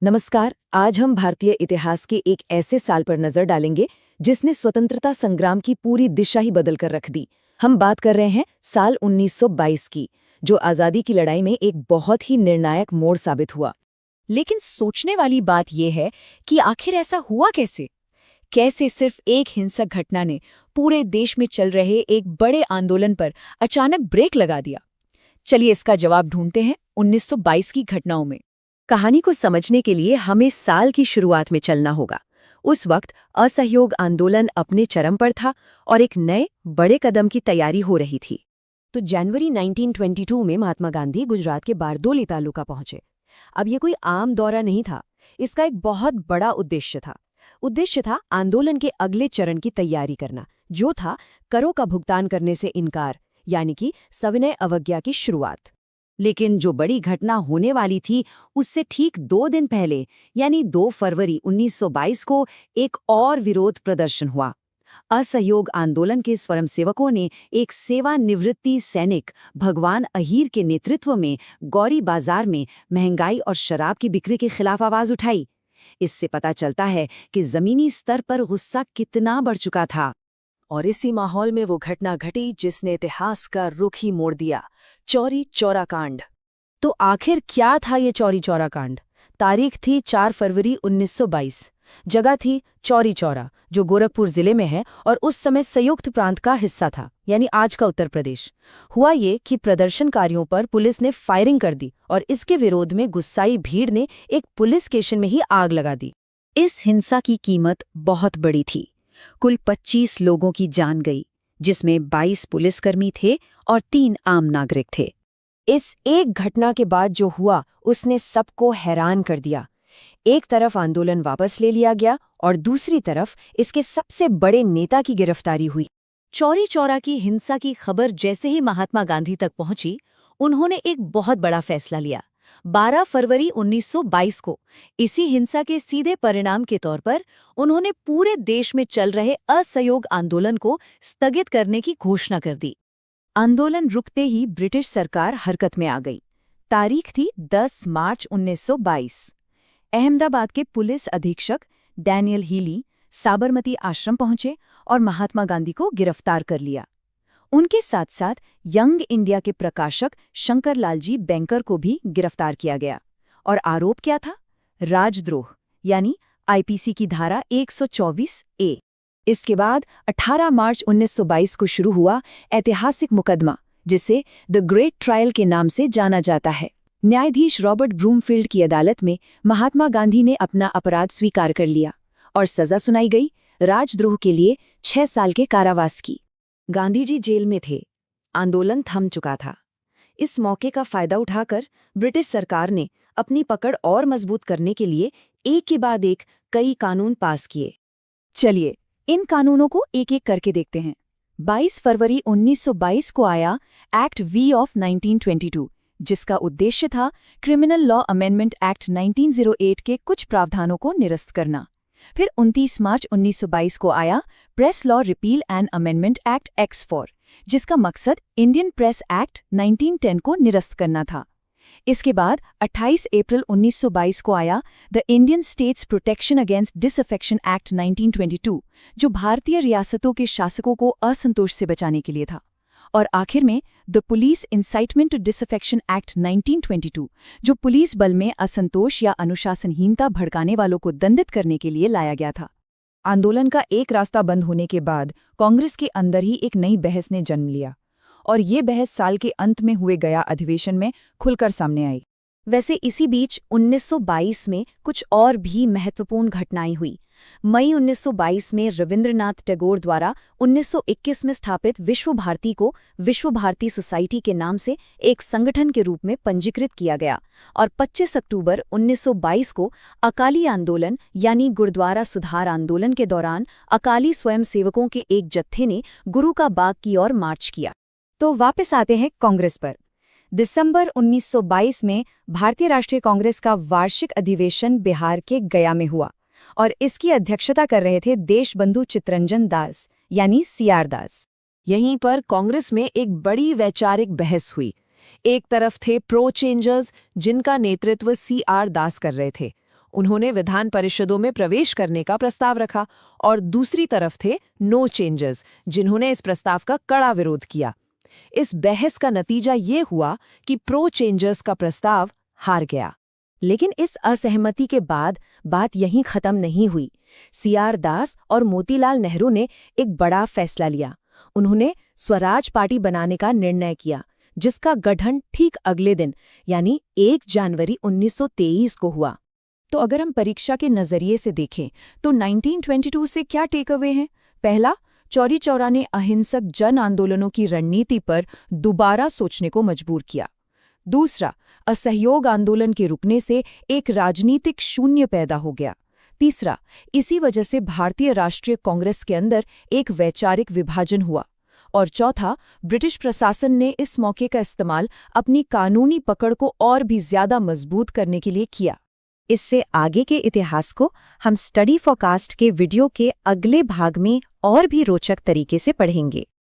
नमस्कार। आज हम भारतीय इतिहास के एक ऐसे साल पर नजर डालेंगे जिसने स्वतंत्रता संग्राम की पूरी दिशा ही बदल कर रख दी। हम बात कर रहे हैं साल 1922 की, जो आज़ादी की लड़ाई में एक बहुत ही निर्णायक मोड़ साबित हुआ। लेकिन सोचने वाली बात यह है कि आखिर ऐसा हुआ कैसे? कैसे सिर्फ एक हिंसक घटना ने पूरे देश में चल रहे एक बड़े आंदोलन पर अचानक ब्रेक लगा दिया? चलिए इसका जवाब ढूंढते हैं 1922 की घटनाओं में। कहानी को समझने के लिए हमें साल की शुरुआत में चलना होगा। उस वक्त असहयोग आंदोलन अपने चरम पर था और एक नए बड़े कदम की तैयारी हो रही थी। तो जनवरी 1922 में महात्मा गांधी गुजरात के बारडोली तालुका पहुंचे। अब ये कोई आम दौरा नहीं था, इसका एक बहुत बड़ा उद्देश्य था आंदोलन के अगले चरण की तैयारी करना, जो था करों का भुगतान करने से इनकार, यानी कि सविनय अवज्ञा की शुरुआत। लेकिन जो बड़ी घटना होने वाली थी, उससे ठीक 2 दिन पहले यानी 2 फरवरी 1922 को एक और विरोध प्रदर्शन हुआ। असहयोग आंदोलन के स्वयंसेवकों ने एक सेवानिवृत्ति सैनिक भगवान अहीर के नेतृत्व में गौरी बाजार में महंगाई और शराब की बिक्री के खिलाफ आवाज उठाई। इससे पता चलता है कि जमीनी स्तर पर गुस्सा कितना बढ़ चुका था। और इसी माहौल में वो घटना घटी जिसने इतिहास का रुख ही मोड़ दिया, चौरी चौरा कांड। तो आखिर क्या था ये चौरी चौरा कांड? तारीख थी 4 फरवरी 1922। जगह थी चौरी चौरा, जो गोरखपुर जिले में है और उस समय संयुक्त प्रांत का हिस्सा था, यानी आज का उत्तर प्रदेश। हुआ ये कि प्रदर्शनकारियों पर पुलिस ने फायरिंग कर दी और इसके विरोध में गुस्साई भीड़ ने एक पुलिस स्टेशन में ही आग लगा दी। इस हिंसा की कीमत बहुत बड़ी थी। कुल 25 लोगों की जान गई, जिसमें 22 पुलिसकर्मी थे और 3 आम नागरिक थे। इस एक घटना के बाद जो हुआ उसने सबको हैरान कर दिया। एक तरफ आंदोलन वापस ले लिया गया और दूसरी तरफ इसके सबसे बड़े नेता की गिरफ्तारी हुई। चौरी चौरा की हिंसा की खबर जैसे ही महात्मा गांधी तक पहुंची, उन्होंने एक बहुत बड़ा फैसला लिया। 12 फरवरी 1922 को इसी हिंसा के सीधे परिणाम के तौर पर उन्होंने पूरे देश में चल रहे असहयोग आंदोलन को स्थगित करने की घोषणा कर दी। आंदोलन रुकते ही ब्रिटिश सरकार हरकत में आ गई। तारीख थी 10 मार्च 1922। अहमदाबाद के पुलिस अधीक्षक डैनियल हीली साबरमती आश्रम पहुंचे और महात्मा गांधी को गिरफ्तार कर लिया। उनके साथ साथ यंग इंडिया के प्रकाशक शंकरलालजी बैंकर को भी गिरफ्तार किया गया। और आरोप क्या था? राजद्रोह, यानी आईपीसी की धारा 124A। इसके बाद 18 मार्च 1922 को शुरू हुआ ऐतिहासिक मुकदमा, जिसे द ग्रेट ट्रायल के नाम से जाना जाता है। न्यायाधीश रॉबर्ट ब्रूमफील्ड की अदालत में महात्मा गांधी ने अपना अपराध स्वीकार कर लिया और सजा सुनाई गई, राजद्रोह के लिए 6 साल के कारावास की। गांधी जी जेल में थे, आंदोलन थम चुका था। इस मौके का फायदा उठाकर ब्रिटिश सरकार ने अपनी पकड़ और मजबूत करने के लिए एक के बाद एक कई कानून पास किए। चलिए इन कानूनों को एक एक करके देखते हैं। 22 फरवरी 1922 को आया एक्ट वी ऑफ 1922, जिसका उद्देश्य था क्रिमिनल लॉ अमेंडमेंट एक्ट 1908 के कुछ प्रावधानों को निरस्त करना। फिर 29 मार्च 1922 को आया press law repeal and amendment act X4, जिसका मकसद इंडियन प्रेस एक्ट 1910 को निरस्त करना था। इसके बाद 28 अप्रैल 1922 को आया the Indian states protection against disaffection act 1922, जो भारतीय रियासतों के शासकों को असंतोष से बचाने के लिए था। और आखिर में the police incitement to disaffection act 1922, जो पुलिस बल में असंतोष या अनुशासनहीनता भड़काने वालों को दंडित करने के लिए लाया गया था। आंदोलन का एक रास्ता बंद होने के बाद कांग्रेस के अंदर ही एक नई बहस ने जन्म लिया, और ये बहस साल के अंत में हुए गया अधिवेशन में खुलकर सामने आई। वैसे इसी बीच 1922 में कुछ और भी महत्वपूर्ण घटनाएं हुई। मई 1922 में रविंद्रनाथ टैगोर द्वारा 1921 में स्थापित विश्व भारती को विश्व भारती सोसाइटी के नाम से एक संगठन के रूप में पंजीकृत किया गया। और 25 अक्टूबर 1922 को अकाली आंदोलन यानी गुरुद्वारा सुधार आंदोलन के दौरान अकाली स्वयंसेवकों के एक जत्थे ने गुरु का बाग की ओर मार्च किया। तो वापस आते हैं कांग्रेस पर। दिसंबर 1922 में भारतीय राष्ट्रीय कांग्रेस का वार्षिक अधिवेशन बिहार के गया में हुआ और इसकी अध्यक्षता कर रहे थे देशबंधु चित्तरंजन दास यानी CR दास। यहीं पर कांग्रेस में एक बड़ी वैचारिक बहस हुई। एक तरफ थे प्रो चेंजर्स जिनका नेतृत्व CR दास कर रहे थे उन्होंने विधान परिषदों में प्रवेश करने का प्रस्ताव रखा और दूसरी तरफ थे नो चेंजर्स, जिन्होंने इस प्रस्ताव का कड़ा विरोध किया। इस बहस का नतीजा ये हुआ कि प्रो चेंजर्स का प्रस्ताव हार गया। लेकिन इस असहमति के बाद बात यहीं खत्म नहीं हुई। सीआर दास और मोतीलाल नेहरू ने एक बड़ा फैसला लिया। उन्होंने स्वराज पार्टी बनाने का निर्णय किया, जिसका गठन ठीक अगले दिन यानी 1 जनवरी 1923 को हुआ। तो अगर हम परीक्षा के नजरिए से देखें तो 1922 से क्या टेक अवे है? पहला, चौरी चौरा ने अहिंसक जन आंदोलनों की रणनीति पर दोबारा सोचने को मजबूर किया। दूसरा, असहयोग आंदोलन के रुकने से एक राजनीतिक शून्य पैदा हो गया। तीसरा, इसी वजह से भारतीय राष्ट्रीय कांग्रेस के अंदर एक वैचारिक विभाजन हुआ। और चौथा, ब्रिटिश प्रशासन ने इस मौके का इस्तेमाल अपनी कानूनी पकड़ को और भी ज्यादा मजबूत करने के लिए किया। इससे आगे के इतिहास को हम स्टडी फॉरकास्ट के वीडियो के अगले भाग में और भी रोचक तरीके से पढ़ेंगे।